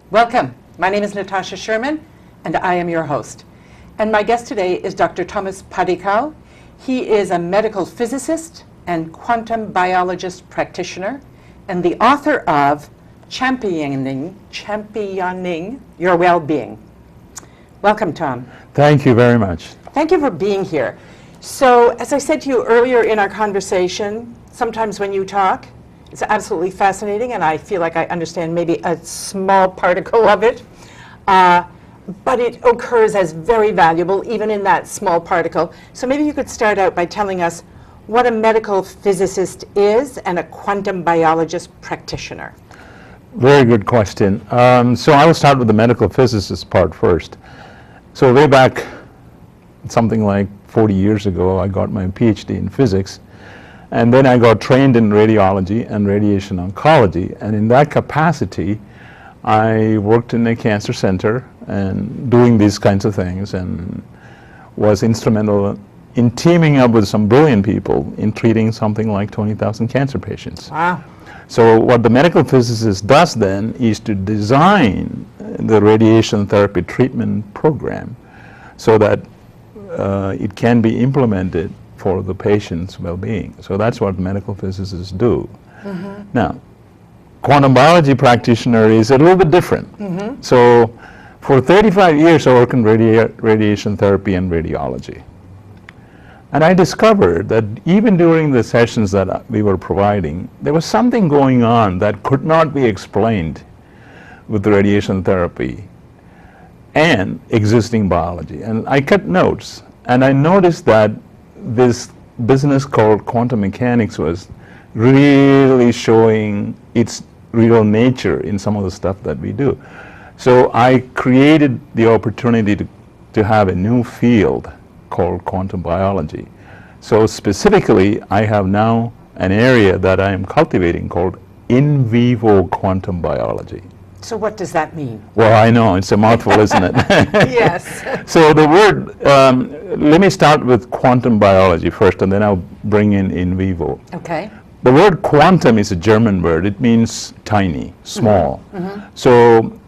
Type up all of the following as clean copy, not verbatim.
Welcome. My name is Natasha Sherman, and I am your host. And my guest today is Dr. Thomas Padikal. He is a medical physicist and quantum biologist practitioner, and the author of Championing Your Well-Being. Welcome, Tom. Thank you very much. Thank you for being here. So, as I said to you earlier in our conversation, sometimes when you talk, it's absolutely fascinating, and I feel like I understand maybe a small particle of it, but it occurs as very valuable, even in that small particle. So maybe you could start out by telling us what a medical physicist is and a quantum biologist practitioner. Very good question. So I will start with the medical physicist part first. So way back, something like 40 years ago, I got my PhD in physics. And then I got trained in radiology and radiation oncology, and in that capacity I worked in a cancer center and doing these kinds of things, and was instrumental in teaming up with some brilliant people in treating something like 20,000 cancer patients. Wow. So what the medical physicist does then is to design the radiation therapy treatment program so that it can be implemented for the patient's well-being. So that's what medical physicists do. Mm-hmm. Now, quantum biology practitioner is a little bit different. Mm-hmm. So for 35 years I worked in radiation therapy and radiology. And I discovered that even during the sessions that we were providing, there was something going on that could not be explained with the radiation therapy and existing biology. And I kept notes, and I noticed that this business called quantum mechanics was really showing its real nature in some of the stuff that we do. So I created the opportunity to have a new field called quantum biology. So specifically, I have now an area that I am cultivating called in vivo quantum biology. So what does that mean? Well, I know, it's a mouthful, isn't it? Yes. So the word, let me start with quantum biology first, and then I'll bring in vivo. Okay. The word quantum is a German word. It means tiny, small. Mm-hmm. Mm-hmm. So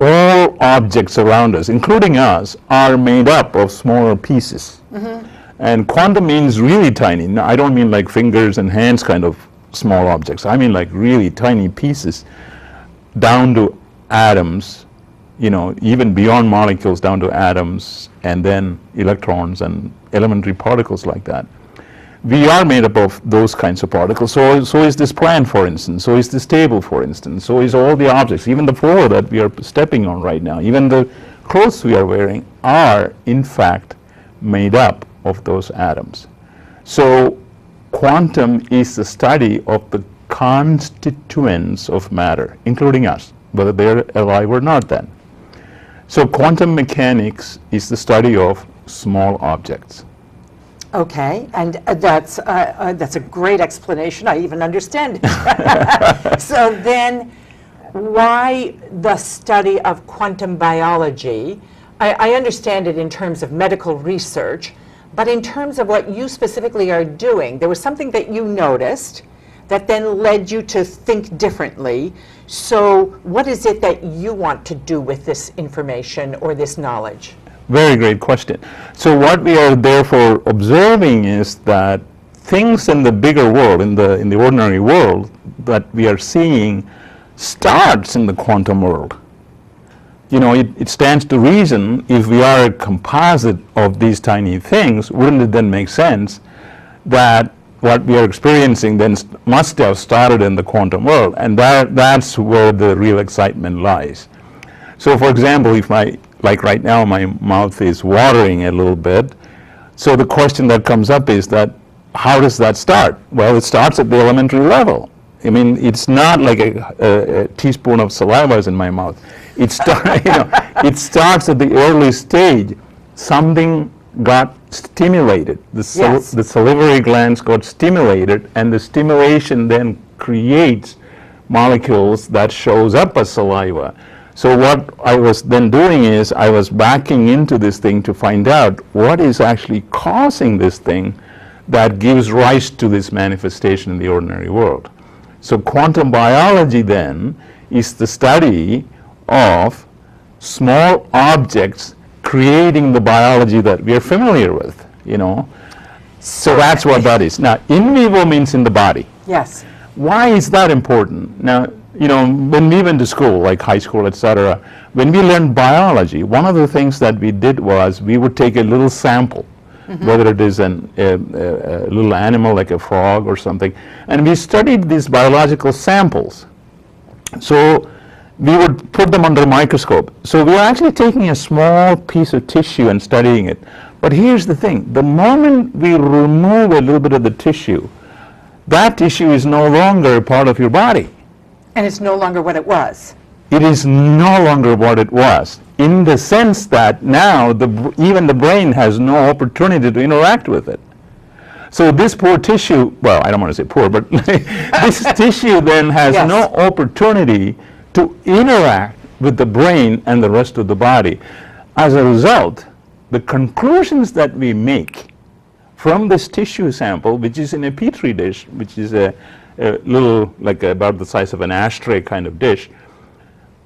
all objects around us, including us, are made up of smaller pieces. Mm-hmm. And quantum means really tiny. No, I don't mean like fingers and hands kind of small objects. I mean like really tiny pieces, down to atoms, you know, even beyond molecules, down to atoms, and then electrons and elementary particles like that. We are made up of those kinds of particles. So is this plant, for instance. So is this table, for instance. So is all the objects, even the floor that we are stepping on right now, even the clothes we are wearing are, in fact, made up of those atoms. So quantum is the study of the constituents of matter, including us, whether they're alive or not then. So quantum mechanics is the study of small objects. Okay, and that's a great explanation. I even understand it. So then, why the study of quantum biology? I understand it in terms of medical research, but in terms of what you specifically are doing, there was something that you noticed that then led you to think differently. So what is it that you want to do with this information or this knowledge? Very great question. So what we are therefore observing is that things in the bigger world, in the ordinary world that we are seeing, starts in the quantum world. You know, it stands to reason, if we are a composite of these tiny things, wouldn't it then make sense that what we are experiencing then must have started in the quantum world, and that's where the real excitement lies. So for example, if like right now my mouth is watering a little bit, so the question that comes up is that, how does that start? Well, it starts at the elementary level. I mean, it's not like a teaspoon of saliva is in my mouth. It starts at the early stage. Something got stimulated. The salivary glands got stimulated, and the stimulation then creates molecules that shows up as saliva. So what I was then doing is I was backing into this thing to find out what is actually causing this thing that gives rise to this manifestation in the ordinary world. So quantum biology then is the study of small objects creating the biology that we are familiar with, you know. So that's what that is. Now, in vivo means in the body. Yes. Why is that important? Now, you know, when we went to school, like high school, etc., when we learned biology, one of the things that we did was we would take a little sample, whether it is a little animal like a frog or something, and we studied these biological samples. So we would put them under a microscope. So we are actually taking a small piece of tissue and studying it. But here's the thing, the moment we remove a little bit of the tissue, that tissue is no longer a part of your body. And it's no longer what it was. It is no longer what it was, in the sense that now even the brain has no opportunity to interact with it. So this poor tissue, well, I don't want to say poor, but this tissue then has Yes. no opportunity to interact with the brain and the rest of the body. As a result, the conclusions that we make from this tissue sample, which is in a petri dish, which is a little, like about the size of an ashtray kind of dish,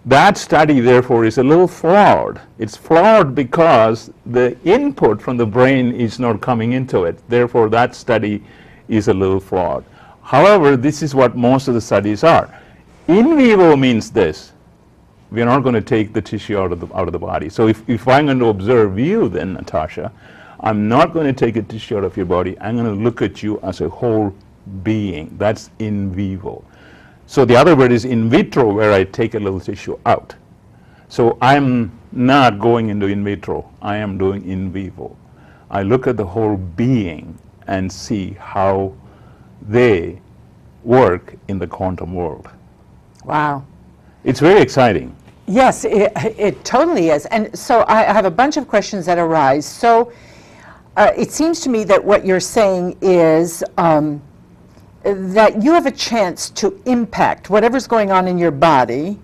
that study therefore is a little flawed. It's flawed because the input from the brain is not coming into it. Therefore, that study is a little flawed. However, this is what most of the studies are. In vivo means this: we are not going to take the tissue out of the body. So if I'm going to observe you, then Natasha, I'm not going to take a tissue out of your body. I'm going to look at you as a whole being. That's in vivo. So the other word is in vitro, where I take a little tissue out. So I'm not going into in vitro. I am doing in vivo. I look at the whole being and see how they work in the quantum world. Wow. It's very exciting. Yes, it totally is. And so I have a bunch of questions that arise. So it seems to me that what you're saying is that you have a chance to impact whatever's going on in your body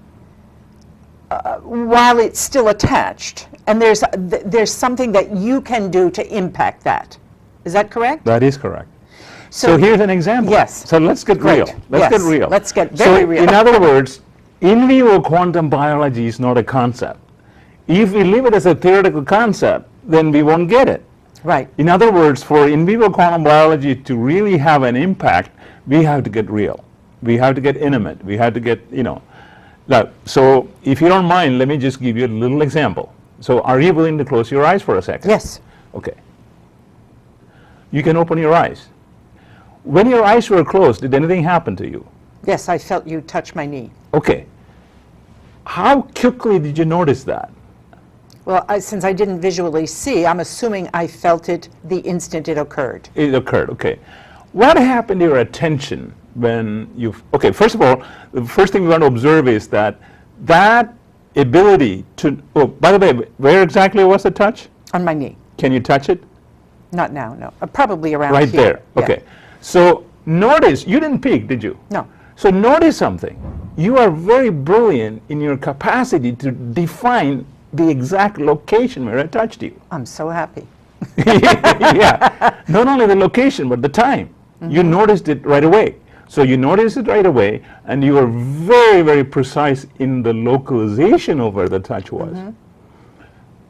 while it's still attached. And there's something that you can do to impact that. Is that correct? That is correct. So here's an example. Yes. So let's get Great. real. Let's Yes. get real. Let's get very real. In other words, in vivo quantum biology is not a concept. If we leave it as a theoretical concept, then we won't get it. Right. In other words, for in vivo quantum biology to really have an impact, we have to get real. We have to get intimate. We have to get, you know. Now, so if you don't mind, let me just give you a little example. So are you willing to close your eyes for a second? Yes. Okay. You can open your eyes. When your eyes were closed, did anything happen to you? Yes, I felt you touch my knee. Okay. How quickly did you notice that? Well, since I didn't visually see, I'm assuming I felt it the instant it occurred. It occurred, okay. What happened to your attention when you, okay, first of all, the first thing we want to observe is that ability to, oh, by the way, where exactly was the touch? On my knee. Can you touch it? Not now, no. Probably around Right here. there, Yeah. okay. So notice, you didn't peek, did you? No. So notice something. You are very brilliant in your capacity to define the exact location where I touched you. I'm so happy. Yeah, not only the location, but the time. You noticed it right away. So you noticed it right away, and you were very, very precise in the localization of where the touch was.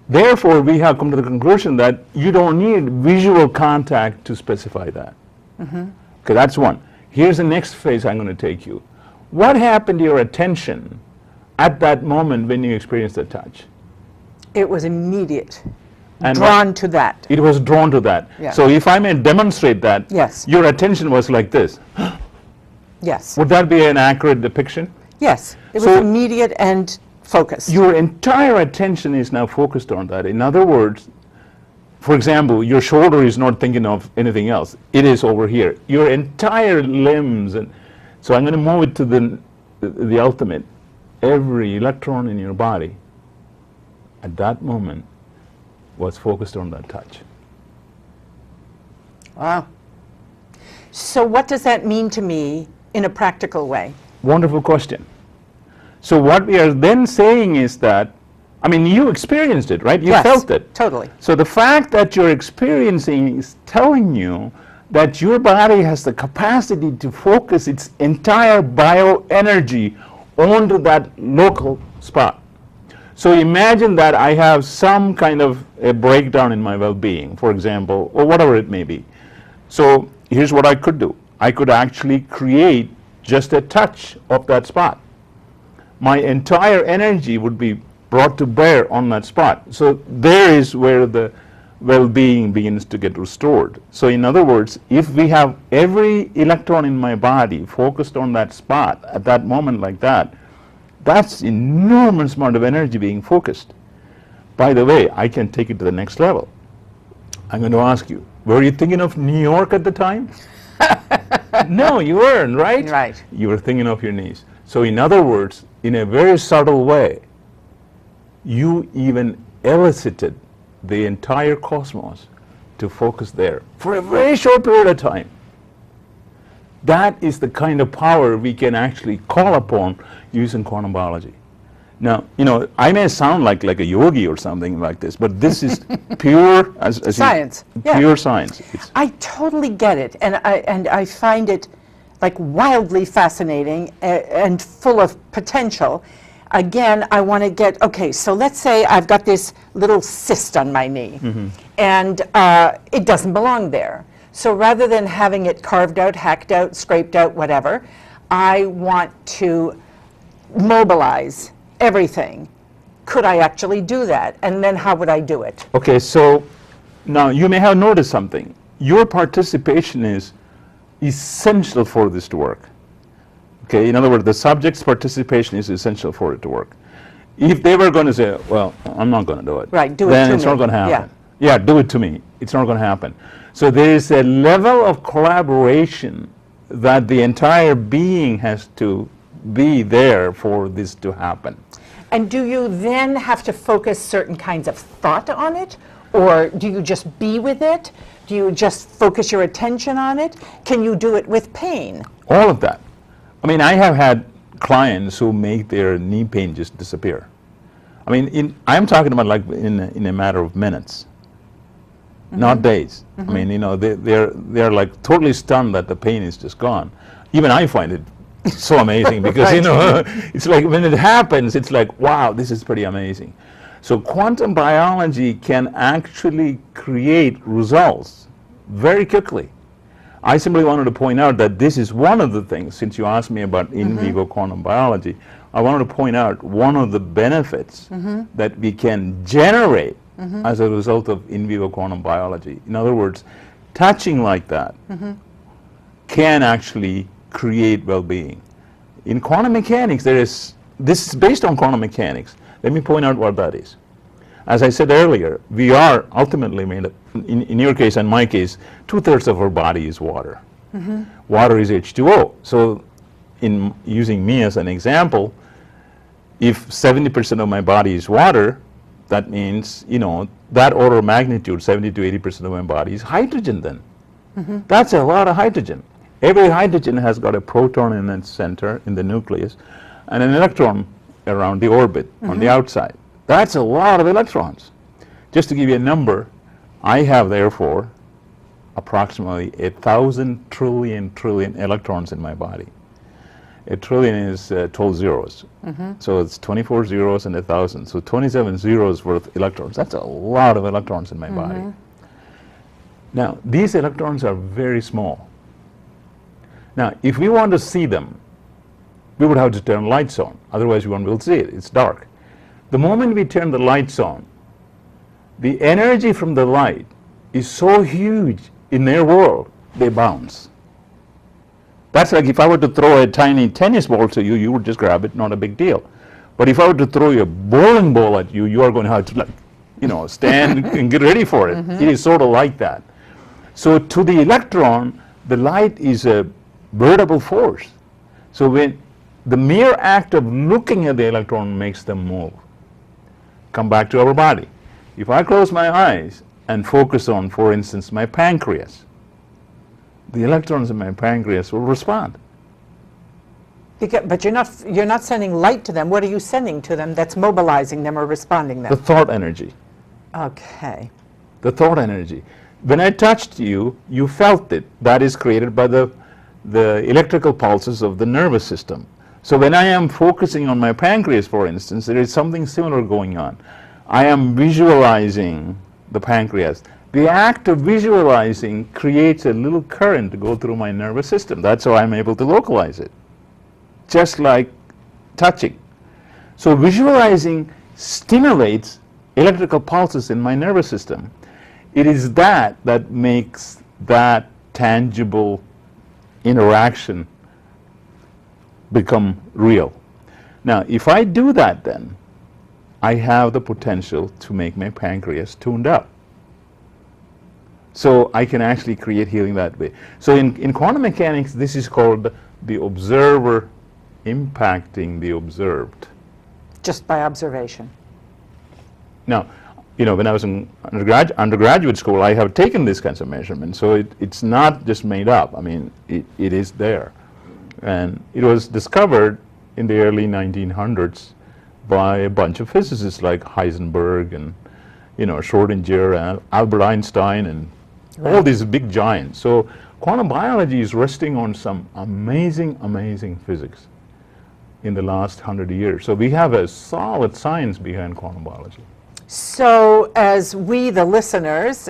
Therefore, we have come to the conclusion that you don't need visual contact to specify that. Okay, that's one. Here's the next phase I'm going to take you. What happened to your attention at that moment when you experienced the touch? It was immediate. And Drawn to that. it was drawn to that. Yeah. So if I may demonstrate that, Yes. your attention was like this. Yes. Would that be an accurate depiction? Yes. It was So- immediate and focused. Your entire attention is now focused on that. In other words, for example, your shoulder is not thinking of anything else. It is over here. Your entire limbs, and so I'm going to move it to the ultimate. Every electron in your body at that moment was focused on that touch. Wow. So what does that mean to me in a practical way? Wonderful question. So what we are then saying is that, I mean, you experienced it, right? You Yes, felt it. totally. So the fact that you're experiencing is telling you that your body has the capacity to focus its entire bioenergy onto that local spot. So imagine that I have some kind of a breakdown in my well-being, for example, or whatever it may be. So here's what I could do. I could actually create just a touch of that spot. My entire energy would be brought to bear on that spot. So there is where the well-being begins to get restored. So in other words, if we have every electron in my body focused on that spot at that moment like that, that's enormous amount of energy being focused. By the way, I can take it to the next level. I'm going to ask you, were you thinking of New York at the time? No, you weren't, right? Right. You were thinking of your niece. So in other words, in a very subtle way, you even elicited the entire cosmos to focus there for a very short period of time. That is the kind of power we can actually call upon using quantum biology. Now, you know, I may sound like a yogi or something like this, but this is pure as science. Pure science. I totally get it, and I find it like wildly fascinating and full of potential. Again, I want to get, okay, so let's say I've got this little cyst on my knee, and it doesn't belong there. So rather than having it carved out, hacked out, scraped out, whatever, I want to mobilize everything. Could I actually do that? And then how would I do it? Okay, so now you may have noticed something. Your participation is essential for this to work. Okay, in other words, the subject's participation is essential for it to work. If they were going to say, well, I'm not going to do it, right, do it then to it's me. not going to happen. Yeah, do it to me. It's not going to happen. So there is a level of collaboration that the entire being has to be there for this to happen. And do you then have to focus certain kinds of thought on it? Or do you just be with it? Do you just focus your attention on it? Can you do it with pain? All of that. I mean, I have had clients who make their knee pain just disappear. I mean, I'm talking about like in a matter of minutes, not days. I mean, you know, they're like totally stunned that the pain is just gone. Even I find it so amazing because, you know, it's like when it happens, it's like, wow, this is pretty amazing. So quantum biology can actually create results very quickly. I simply wanted to point out that this is one of the things, since you asked me about in vivo quantum biology, I wanted to point out one of the benefits that we can generate as a result of in vivo quantum biology. In other words, touching like that can actually create well-being. In quantum mechanics, this is based on quantum mechanics. Let me point out what that is. As I said earlier, we are ultimately made up, in your case and my case, 2/3 of our body is water. Water is H2O. So in using me as an example, if 70% of my body is water, that means, you know, that order of magnitude, 70 to 80% of my body is hydrogen then. That's a lot of hydrogen. Every hydrogen has got a proton in its center, in the nucleus, and an electron around the orbit on the outside. That's a lot of electrons. Just to give you a number, I have therefore approximately 1,000 trillion electrons in my body. A trillion is 12 zeros. So it's 24 zeros and 1,000. So 27 zeros worth electrons. That's a lot of electrons in my body. Now, these electrons are very small. Now, if we want to see them, we would have to turn lights on. Otherwise, we won't be able to see it. It's dark. The moment we turn the lights on, the energy from the light is so huge in their world, they bounce. That's like if I were to throw a tiny tennis ball to you, you would just grab it, not a big deal. But if I were to throw a bowling ball at you, you are going to have to, like, you know, stand and get ready for it. It is sort of like that. So to the electron, the light is a veritable force. So when the mere act of looking at the electron makes them move. Come back to our body. If I close my eyes and focus on, for instance, my pancreas, the electrons in my pancreas will respond. But you're not sending light to them. What are you sending to them that's mobilizing them or responding them? The thought energy. Okay. The thought energy. When I touched you, you felt it. That is created by the electrical pulses of the nervous system. So when I am focusing on my pancreas, for instance, there is something similar going on. I am visualizing the pancreas. The act of visualizing creates a little current to go through my nervous system. That's how I'm able to localize it, just like touching. So visualizing stimulates electrical pulses in my nervous system. It is that that makes that tangible interaction become real. Now, if I do that, then I have the potential to make my pancreas tuned up. So I can actually create healing that way. So in quantum mechanics, this is called the observer impacting the observed. Just by observation. Now, you know, when I was in undergraduate school, I have taken these kinds of measurements. So it's not just made up. I mean, it is there. And it was discovered in the early 1900s by a bunch of physicists like Heisenberg and, you know, Schrodinger and Albert Einstein and all these big giants. So quantum biology is resting on some amazing, amazing physics in the last 100 years. So we have a solid science behind quantum biology. So as we, the listeners,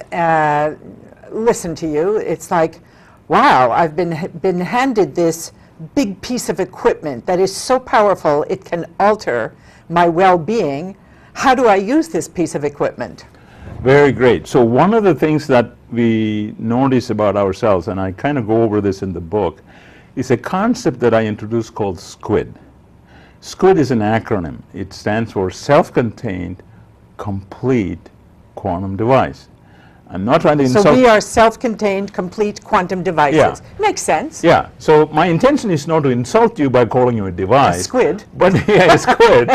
listen to you, it's like, wow, I've been handed this big piece of equipment that is so powerful it can alter my well-being. How do I use this piece of equipment? Very great. So one of the things that we notice about ourselves, and I kind of go over this in the book, is a concept that I introduced called SQUID. SQUID is an acronym. It stands for Self-Contained Complete Quantum Device. I'm not trying to insult. So we are self-contained, complete quantum devices. Yeah. Makes sense. Yeah. So my intention is not to insult you by calling you a device. A squid. But yeah, a squid.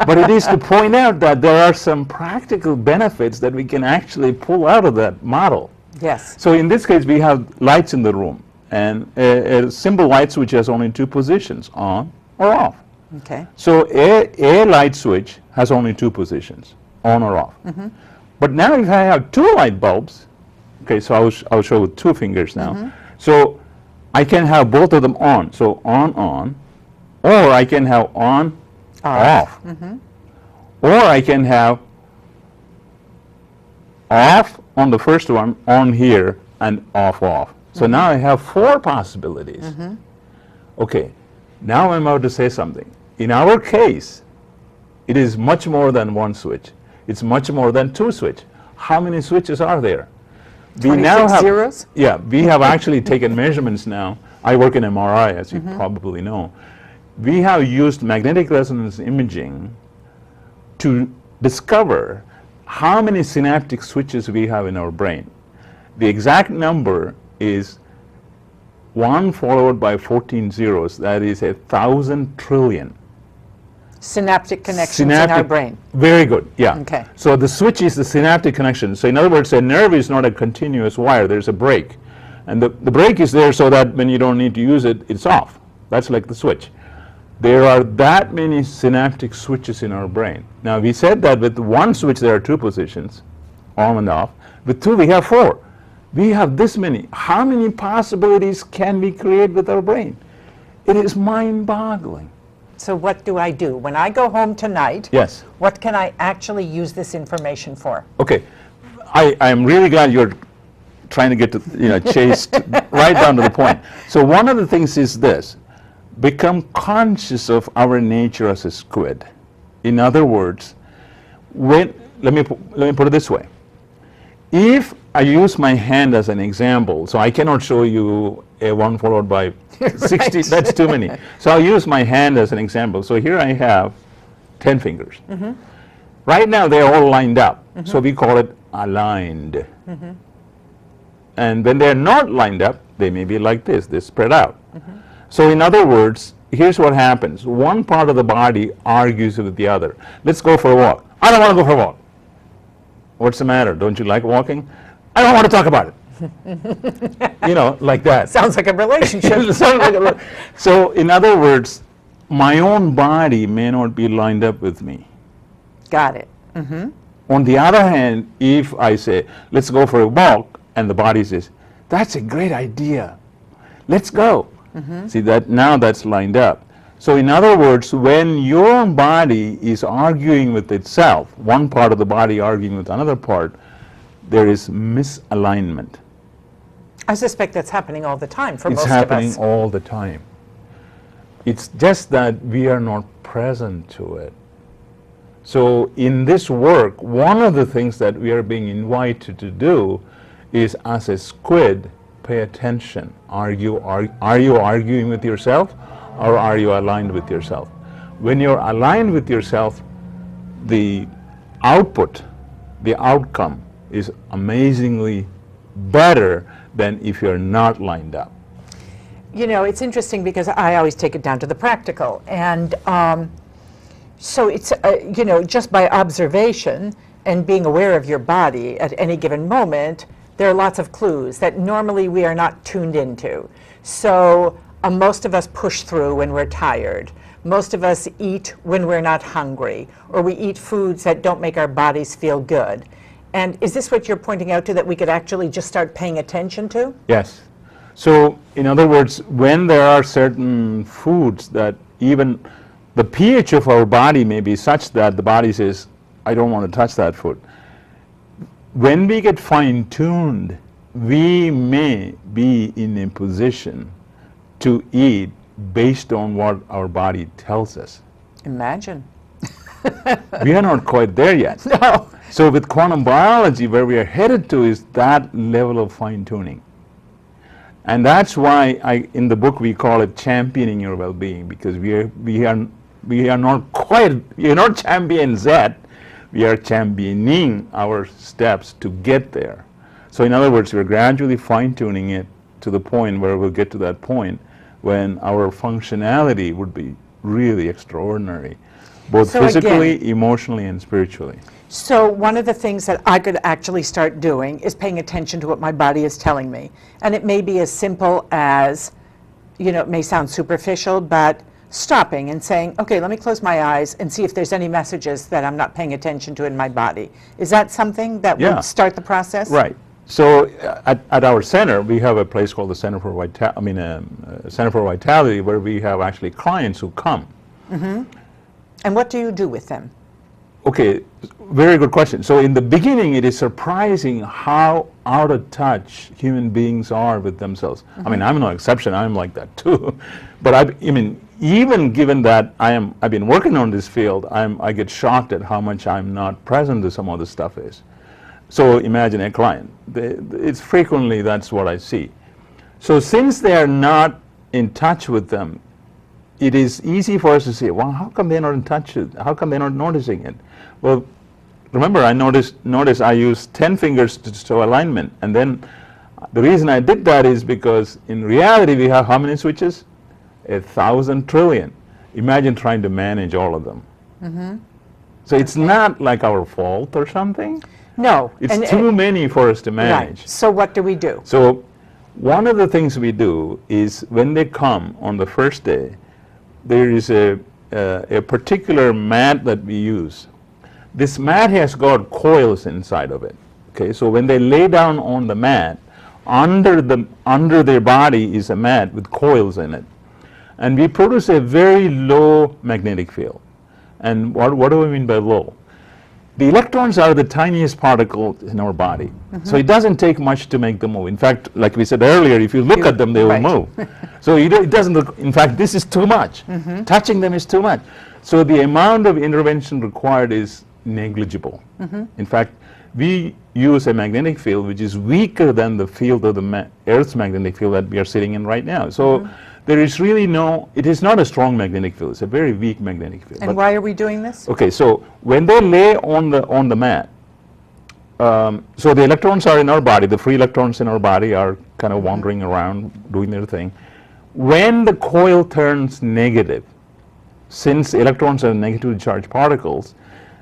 But it is to point out that there are some practical benefits that we can actually pull out of that model. Yes. So in this case, we have lights in the room, and a simple light switch has only two positions, on or off. Okay. So a light switch has only two positions, on or off. Mm-hmm. But now if I have two light bulbs, okay, so I'll show with two fingers now. Mm-hmm. So I can have both of them on, so on, or I can have on, off. Mm-hmm. Or I can have off on the first one, on here, and off. So now I have four possibilities. Mm-hmm. Okay, now I'm about to say something. In our case, it is much more than one switch. It's much more than two switches. How many switches are there? 26 zeros? Yeah, we have actually taken measurements now. I work in MRI, as you probably know. We have used magnetic resonance imaging to discover how many synaptic switches we have in our brain. The exact number is 1 followed by 14 zeros. That is 1,000 trillion. Synaptic connections in our brain. Very good, yeah. Okay. So the switch is the synaptic connection. So in other words, a nerve is not a continuous wire. There's a break. And the break is there so that when you don't need to use it, it's off. That's like the switch. There are that many synaptic switches in our brain. Now, we said that with one switch, there are two positions, on and off. With two, we have four. We have this many. How many possibilities can we create with our brain? It is mind-boggling. So what do I do? When I go home tonight, yes, what can I actually use this information for? Okay. I'm really glad you're trying to get to, chased right down to the point. So one of the things is this. Become conscious of our nature as a squid. In other words, let me put it this way. If I use my hand as an example, so I cannot show you a 1 followed by 60, right. That's too many. So I'll use my hand as an example. So here I have 10 fingers. Mm-hmm. Right now they're all lined up. Mm-hmm. So we call it aligned. Mm-hmm. And when they're not lined up, they may be like this, they spread out. Mm-hmm. So in other words, here's what happens. One part of the body argues with the other. Let's go for a walk. I don't want to go for a walk. What's the matter? Don't you like walking? I don't want to talk about it. Like that. Sounds like a relationship. So in other words, my own body may not be lined up with me. Got it. Mm-hmm. On the other hand, if I say, let's go for a walk, and the body says, that's a great idea. Let's go. Mm-hmm. See, that now that's lined up. So in other words, when your body is arguing with itself, one part of the body arguing with another part, there is misalignment. I suspect that's happening all the time for most It's of us. happening all the time. It's just that we are not present to it. So in this work, one of the things that we are being invited to do is, as a squid, pay attention. Are you arguing with yourself, or are you aligned with yourself? When you're aligned with yourself, the output, the outcome is amazingly better than if you're not lined up. You know, it's interesting because I always take it down to the practical. And so it's, you know, just by observation and being aware of your body at any given moment, there are lots of clues that normally we are not tuned into. So most of us push through when we're tired. Most of us eat when we're not hungry, or we eat foods that don't make our bodies feel good. And is this what you're pointing out to, that we could actually just start paying attention to? Yes. So in other words, when there are certain foods that even the pH of our body may be such that the body says, I don't want to touch that food. When we get fine-tuned, we may be in a position to eat based on what our body tells us. Imagine. We are not quite there yet. No. So with quantum biology, where we are headed to is that level of fine-tuning. And that's why in the book we call it championing your well-being, because we are not quite, we are not champions yet. We are championing our steps to get there. So in other words, we're gradually fine-tuning it to the point where we'll get to that point when our functionality would be really extraordinary, both So physically, again, emotionally, and spiritually. So one of the things that I could actually start doing is paying attention to what my body is telling me. And it may be as simple as, you know, it may sound superficial, but stopping and saying, okay, let me close my eyes and see if there's any messages that I'm not paying attention to in my body. Is that something that would start the process? Right. So at our center, we have a place called the Center for Center for Vitality, where we have actually clients who come. Mm-hmm. And what do you do with them? Okay, very good question. So in the beginning, it is surprising how out of touch human beings are with themselves. Mm-hmm. I mean, I'm no exception. I'm like that too. But I mean, even given that I've been working on this field, I get shocked at how much I'm not present to some of the stuff is. So imagine a client. It's frequently that's what I see. So since they are not in touch with them, it is easy for us to say, well, how come they're not in touch with it? How come they're not noticing it? Well, remember, I notice I use 10 fingers to show alignment. And then the reason I did that is because in reality, we have how many switches? 1,000 trillion. Imagine trying to manage all of them. Mm-hmm. So it's not like our fault or something. No. It's too many for us to manage. Right. So what do we do? So one of the things we do is when they come on the first day, there is a particular mat that we use. This mat has got coils inside of it. Okay, so when they lay down on the mat, under their body is a mat with coils in it, and we produce a very low magnetic field. And what do we mean by low? The electrons are the tiniest particles in our body, mm-hmm. So it doesn't take much to make them move. In fact, like we said earlier, if you look at them, they will move. So it doesn't look, in fact, this is too much. Mm-hmm. Touching them is too much. So the amount of intervention required is negligible. Mm-hmm. In fact, we use a magnetic field which is weaker than the field of the Earth's magnetic field that we are sitting in right now. So mm-hmm. There is really it is not a strong magnetic field, it's a very weak magnetic field. And why are we doing this? Okay, so when they lay on the mat, so the electrons are in our body, the free electrons in our body are kind of wandering around doing their thing. When the coil turns negative, since electrons are negatively charged particles,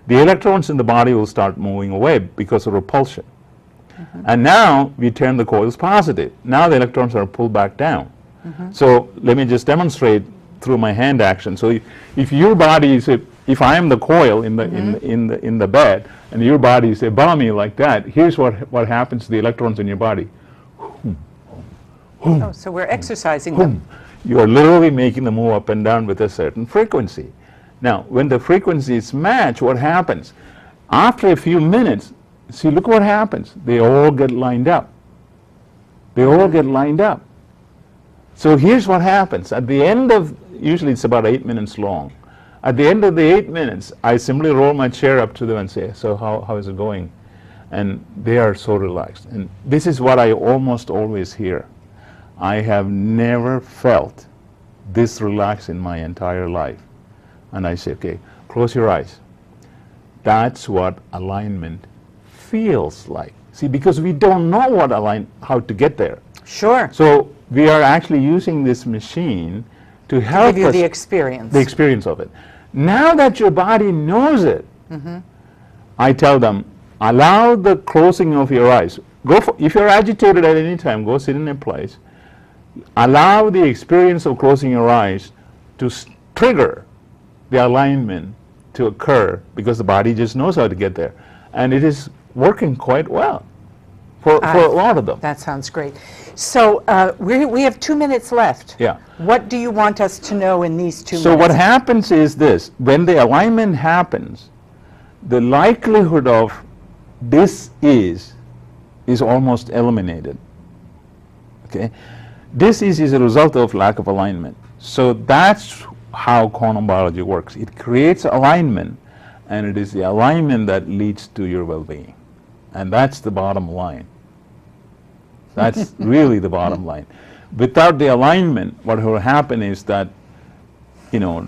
the electrons in the body will start moving away because of repulsion. Mm-hmm. And now we turn the coils positive. Now the electrons are pulled back down. Mm-hmm. So let me just demonstrate through my hand action. So if your body is if I am the coil in the mm-hmm. in the bed, and your body is above me like that, here's what happens to the electrons in your body. Oh, so we're exercising them. You are literally making them move up and down with a certain frequency. Now, when the frequencies match, what happens? After a few minutes, see, look what happens. They all get lined up. They all get lined up. So here's what happens. At the end of, usually it's about 8 minutes long. At the end of the 8 minutes, I simply roll my chair up to them and say, so how is it going? And they are so relaxed. And this is what I almost always hear. I have never felt this relaxed in my entire life. And I say, okay, close your eyes. That's what alignment feels like. See, because we don't know how to get there. Sure. So we are actually using this machine to help give you us the experience. The experience of it. Now that your body knows it, I tell them, allow the closing of your eyes. If you're agitated at any time, go sit in a place. Allow the experience of closing your eyes to trigger the alignment to occur, because the body just knows how to get there. And it is working quite well for a lot of them. That sounds great. So we have 2 minutes left. Yeah. What do you want us to know in these 2 minutes? So what happens is this: when the alignment happens, the likelihood of this is almost eliminated. Okay? This is a result of lack of alignment. So that's how quantum biology works. It creates alignment, and it is the alignment that leads to your well-being. And that's the bottom line. That's really the bottom line. Without the alignment, what will happen is that, you know,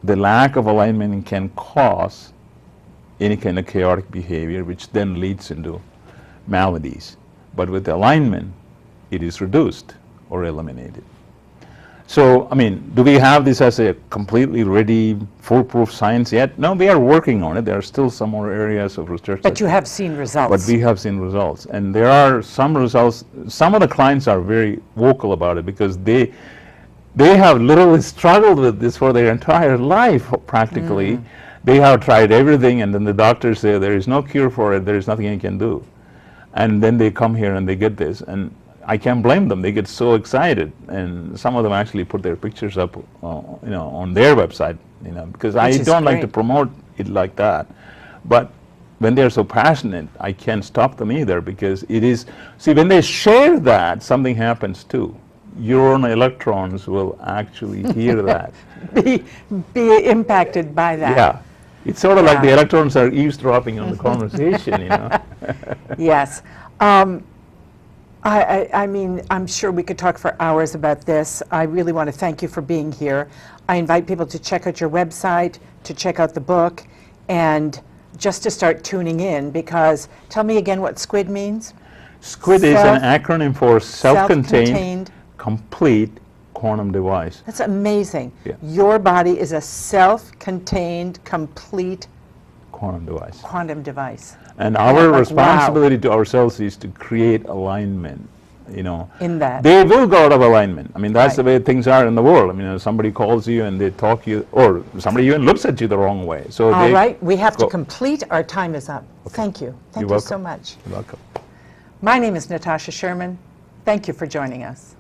the lack of alignment can cause any kind of chaotic behavior, which then leads into maladies. But with alignment, it is reduced or eliminated. So, I mean, do we have this as a completely ready, foolproof science yet? No, we are working on it. There are still some more areas of research. But you have seen results. But we have seen results. And there are some results. Some of the clients are very vocal about it, because they have literally struggled with this for their entire life, practically. They have tried everything, and then the doctors say there is no cure for it, there is nothing you can do. And then they come here and they get this. And I can't blame them. They get so excited, and some of them actually put their pictures up, you know, on their website, you know, because I don't like to promote it like that. But when they're so passionate, I can't stop them either, because it is, see, when they share that, something happens too. Your own electrons will actually hear that. Be impacted by that. Yeah. It's sort of like the electrons are eavesdropping on the conversation, you know. Yes. I mean, I'm sure we could talk for hours about this. I really want to thank you for being here. I invite people to check out your website, to check out the book, and just to start tuning in, because tell me again what SQUID means. SQUID is an acronym for self-contained, complete quantum device. That's amazing. Yeah. Your body is a self-contained, complete quantum device. And Yeah, our like, responsibility to ourselves is to create alignment, you know. in that. They will go out of alignment. I mean, that's the way things are in the world. I mean, if somebody calls you and they talk you, or somebody even looks at you the wrong way. So All right, we have to complete. Our time is up. Okay. Thank you. Thank You're you so welcome. much. You're welcome. My name is Natasha Sherman. Thank you for joining us.